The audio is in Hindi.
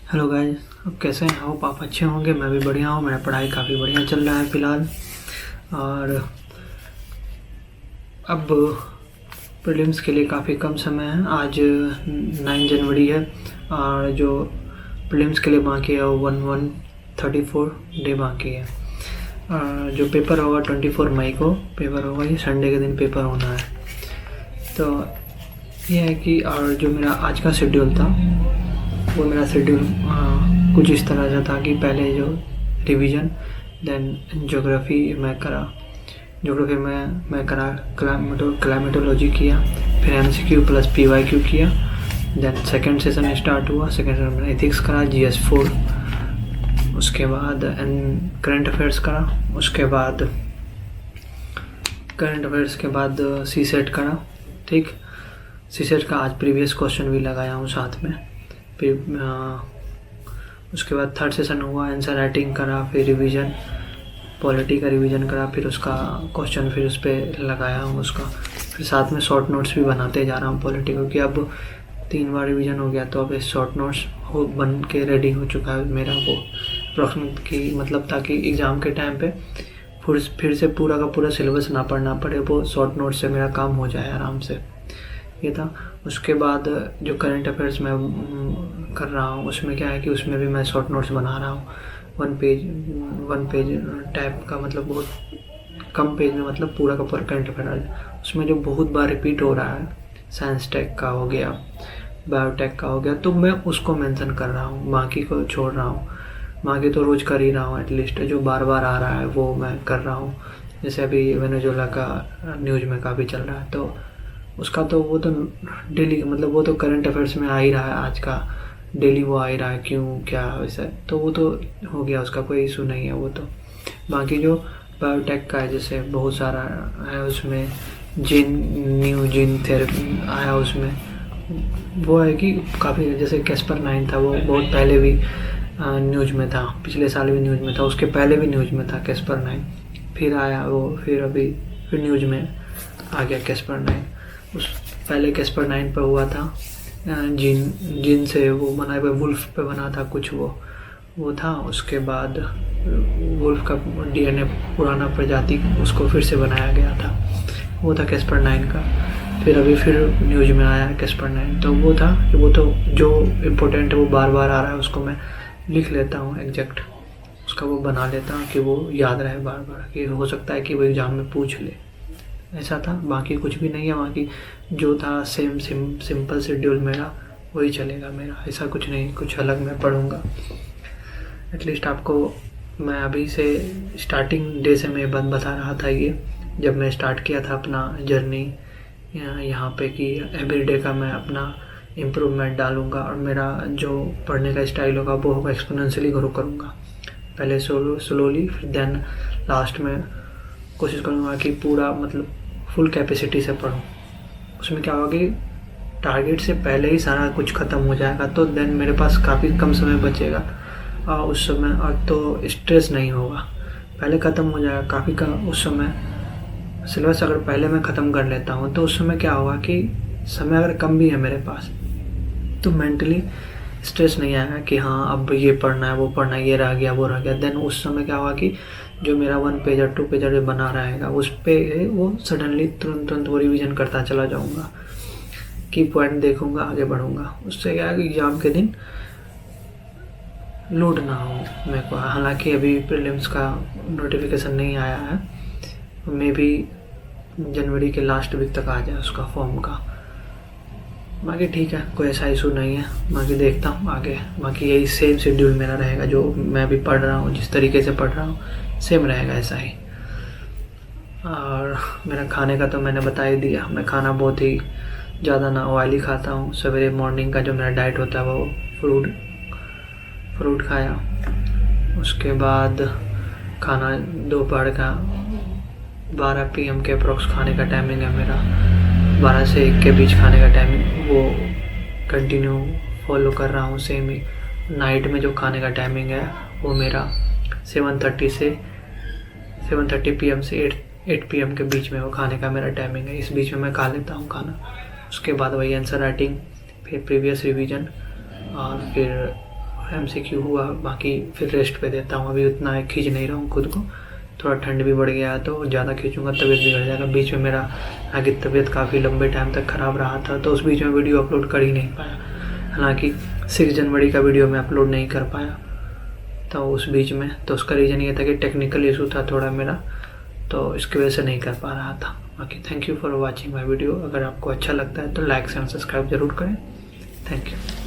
हेलो गाइस, अब कैसे हैं? होप आप अच्छे होंगे। मैं भी बढ़िया हूँ। मेरा पढ़ाई काफ़ी बढ़िया चल रहा है फ़िलहाल। और अब प्रीलिम्स के लिए काफ़ी कम समय है। आज 9 जनवरी है और जो प्रीलिम्स के लिए बाकी है वो 134 डे बाकी है। जो पेपर होगा 24 मई को पेपर होगा। ये संडे के दिन पेपर होना है। तो ये है कि और जो मेरा आज का शेड्यूल था वो मेरा शेड्यूल कुछ इस तरह से था कि पहले जो रिवीजन, देन ज्योग्राफी मैं करा। ज्योग्राफी में मैं करा क्लाइमेटोलॉजी किया, फिर MCQ प्लस PYQ किया। देन सेकेंड सेशन स्टार्ट हुआ। सेकेंड सेशन में एथिक्स करा, GS4। उसके बाद करंट अफेयर्स करा। उसके बाद करंट अफेयर्स के बाद CSET करा। ठीक, CSET का आज प्रीवियस क्वेश्चन भी लगाया हूँ साथ में। फिर उसके बाद थर्ड सेशन हुआ, आंसर राइटिंग करा, फिर रिवीजन, पॉलिटी का रिवीजन करा, फिर उसका क्वेश्चन फिर उस पर लगाया हूँ उसका। फिर साथ में शॉर्ट नोट्स भी बनाते जा रहा हूँ पॉलिटी, क्योंकि अब 3 बार रिवीजन हो गया तो अब शॉर्ट नोट्स बन के रेडी हो चुका है मेरा वो अप्रॉक्सीमेट की, मतलब ताकि एग्ज़ाम के टाइम पे फिर से पूरा का पूरा सिलेबस ना पढ़ना पड़े, वो शॉर्ट नोट्स से मेरा काम हो जाए आराम से। ये था। उसके बाद जो करंट अफेयर्स मैं कर रहा हूँ उसमें क्या है कि उसमें भी मैं शॉर्ट नोट्स बना रहा हूँ। वन पेज टाइप का, मतलब बहुत कम पेज में, मतलब पूरा का पूरा करंट अफेयर। उसमें जो बहुत बार रिपीट हो रहा है, साइंस टेक का हो गया, बायोटेक का हो गया, तो मैं उसको मेंशन कर रहा हूँ, बाकी को छोड़ रहा हूँ। बाकी तो रोज़ कर ही रहा हूँ एटलीस्ट। जो बार बार आ रहा है वो मैं कर रहा हूँ। जैसे अभी वेनेजुएला का न्यूज़ में काफ़ी चल रहा है, तो उसका तो वो तो डेली, मतलब वो तो करंट अफेयर्स में आ ही रहा है। आज का डेली वो आ ही रहा है, क्यों क्या वैसे, तो वो तो हो गया, उसका कोई इशू नहीं है वो तो। बाकी जो बायोटेक का है, जैसे बहुत सारा है उसमें, जीन थेरेपी आया उसमें, वो है कि काफ़ी, जैसे कैस्पर 9 था, वो बहुत पहले भी न्यूज़ में था, पिछले साल भी न्यूज़ में था, उसके पहले भी न्यूज़ में था कैस्पर 9। फिर आया वो, फिर अभी फिर न्यूज़ में आ गया कैस्पर 9। उस पहले कैस्पर 9 पर हुआ था, जीन से वो बना हुआ, वुल्फ पे बना था कुछ, वो था। उसके बाद वुल्फ का DNA पुराना प्रजाति, उसको फिर से बनाया गया था, वो था कैस्पर 9 का। फिर अभी फिर न्यूज़ में आया कैस्पर 9, तो वो था कि वो तो जो इम्पोर्टेंट है वो बार बार आ रहा है, उसको मैं लिख लेता हूँ एग्जैक्ट, उसका वो बना लेता हूँ कि वो याद रहे बार बार, कि हो सकता है कि वो एग्ज़ाम में पूछ ले। ऐसा था, बाकी कुछ भी नहीं है। बाकी जो था सिंपल शेड्यूल मेरा वही चलेगा मेरा, ऐसा कुछ नहीं, कुछ अलग मैं पढ़ूँगा। एटलीस्ट आपको मैं अभी से स्टार्टिंग डे से मैं बता रहा था, ये जब मैं स्टार्ट किया था अपना जर्नी यहाँ पे, कि एवरीडे का मैं अपना इम्प्रूवमेंट डालूँगा और मेरा जो पढ़ने का स्टाइल होगा वो होगा एक्सपोनेंशियली ग्रो करूँगा। पहले स्लोली, फिर देन लास्ट में कोशिश करूँगा कि पूरा, मतलब फुल कैपेसिटी से पढूं। उसमें क्या होगा कि टारगेट से पहले ही सारा कुछ ख़त्म हो जाएगा, तो देन मेरे पास काफ़ी कम समय बचेगा और उस समय और तो स्ट्रेस नहीं होगा। पहले ख़त्म हो जाएगा काफ़ी का उस समय सिलेबस, अगर पहले मैं ख़त्म कर लेता हूँ तो उस समय क्या होगा कि समय अगर कम भी है मेरे पास तो मेंटली स्ट्रेस नहीं आएगा कि हाँ अब ये पढ़ना है, वो पढ़ना है, ये रह गया, वो रह गया। देन उस समय क्या होगा कि जो मेरा 1 पेजर 2 पेजर बना रहेगा उस पे वो सडनली तुरंत वो रिवीजन करता चला जाऊँगा, की पॉइंट देखूँगा, आगे बढ़ूँगा। उससे क्या है कि एग्ज़ाम के दिन लोड ना हो मेरे को। हालांकि अभी प्रीलिम्स का नोटिफिकेशन नहीं आया है, मे बी जनवरी के लास्ट वीक तक आ जाए उसका फॉर्म का। बाकी ठीक है, कोई ऐसा इशू नहीं है। बाकी देखता हूँ आगे। बाकी यही सेम शेड्यूल मेरा रहेगा, जो मैं अभी पढ़ रहा हूँ, जिस तरीके से पढ़ रहा हूँ सेम रहेगा ऐसा ही। और मेरा खाने का तो मैंने बता ही दिया। मैं खाना बहुत ही ज़्यादा ना ऑयली खाता हूँ। सवेरे मॉर्निंग का जो मेरा डाइट होता है वो फ्रूट खाया। उसके बाद खाना दोपहर का 12 PM के अप्रॉक्स खाने का टाइमिंग है मेरा। 12 से 1 के बीच खाने का टाइमिंग वो कंटिन्यू फॉलो कर रहा हूँ सेम ही। नाइट में जो खाने का टाइमिंग है वो मेरा 7:30 PM से 8 PM के बीच में वो खाने का मेरा टाइमिंग है। इस बीच में मैं खा लेता हूँ खाना। उसके बाद वही आंसर राइटिंग, फिर प्रीवियस रिवीजन और फिर MCQ हुआ, बाकी फिर रेस्ट पे देता हूँ। अभी उतना खींच नहीं रहा हूँ खुद को, थोड़ा ठंड भी बढ़ गया है तो ज़्यादा खींचूंगा तबीयत बिगड़ जाएगा। बीच में मेरा आगे तबीयत काफ़ी लंबे टाइम तक ख़राब रहा था, तो उस बीच में वीडियो अपलोड कर ही नहीं पाया। हालांकि 6 जनवरी का वीडियो मैं अपलोड नहीं कर पाया तो उस बीच में, तो उसका रीज़न ये था कि टेक्निकल इशू था थोड़ा मेरा, तो इसकी वजह से नहीं कर पा रहा था। बाकी thank you for watching my video. अगर आपको अच्छा लगता है तो लाइक एंड सब्सक्राइब ज़रूर करें। Thank you.